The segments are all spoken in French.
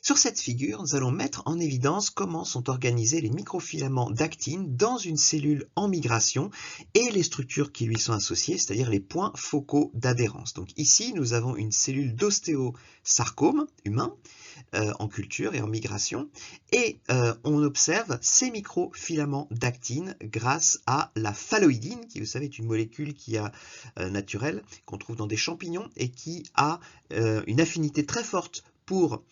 Sur cette figure, nous allons mettre en évidence comment sont organisés les microfilaments d'actine dans une cellule en migration et les structures qui lui sont associées, c'est-à-dire les points focaux d'adhérence. Donc ici, nous avons une cellule d'ostéosarcome humain en culture et en migration, et on observe ces microfilaments d'actine grâce à la phalloïdine, qui vous savez est une molécule naturelle qu'on trouve dans des champignons et qui a une affinité très forte pour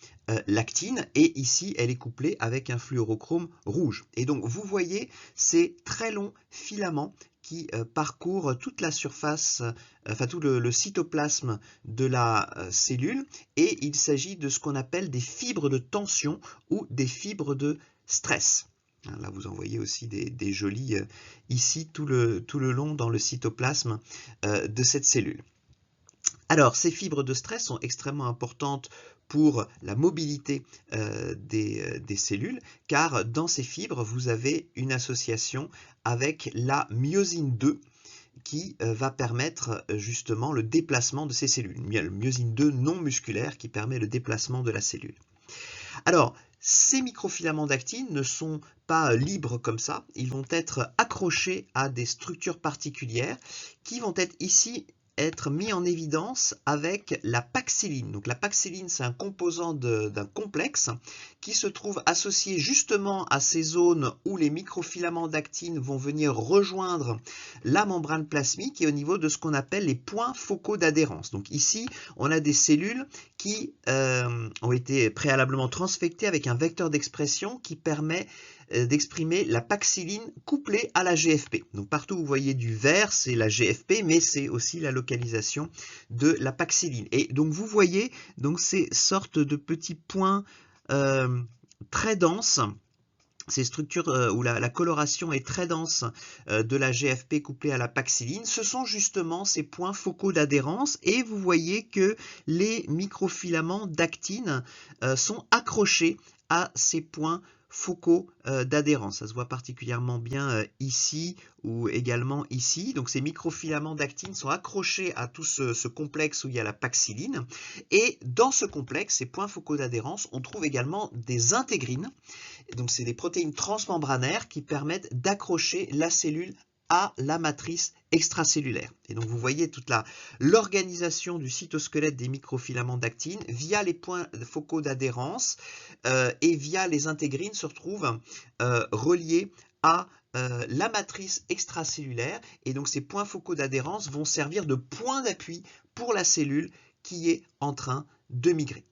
l'actine, et ici elle est couplée avec un fluorochrome rouge. Et donc vous voyez ces très longs filaments qui parcourent toute la surface, enfin tout le cytoplasme de la cellule, et il s'agit de ce qu'on appelle des fibres de tension ou des fibres de stress. Là, vous en voyez aussi des jolis ici tout le long dans le cytoplasme de cette cellule. Alors, ces fibres de stress sont extrêmement importantes pour la mobilité des cellules, car dans ces fibres, vous avez une association avec la myosine 2 qui va permettre justement le déplacement de ces cellules. Le myosine 2 non musculaire qui permet le déplacement de la cellule. Alors, ces microfilaments d'actine ne sont pas libres comme ça, ils vont être accrochés à des structures particulières qui vont être ici mis en évidence avec la paxiline. Donc la paxiline, c'est un composant d'un complexe qui se trouve associé justement à ces zones où les microfilaments d'actine vont venir rejoindre la membrane plasmique et au niveau de ce qu'on appelle les points focaux d'adhérence. Donc ici, on a des cellules qui ont été préalablement transfectées avec un vecteur d'expression qui permet d'exprimer la paxiline couplée à la GFP. Donc partout où vous voyez du vert, c'est la GFP, mais c'est aussi la localisation de la paxiline. Et donc vous voyez donc ces sortes de petits points très denses, ces structures où la coloration est très dense de la GFP couplée à la paxiline, ce sont justement ces points focaux d'adhérence, et vous voyez que les microfilaments d'actine sont accrochés à ces points focaux d'adhérence. Ça se voit particulièrement bien ici ou également ici. Donc ces microfilaments d'actine sont accrochés à tout ce complexe où il y a la paxiline. Et dans ce complexe, ces points focaux d'adhérence, on trouve également des intégrines. Donc c'est des protéines transmembranaires qui permettent d'accrocher la cellule à la matrice extracellulaire. Et donc vous voyez toute l'organisation du cytosquelette des microfilaments d'actine via les points focaux d'adhérence et via les intégrines se retrouvent reliés à la matrice extracellulaire, et donc ces points focaux d'adhérence vont servir de point d'appui pour la cellule qui est en train de migrer.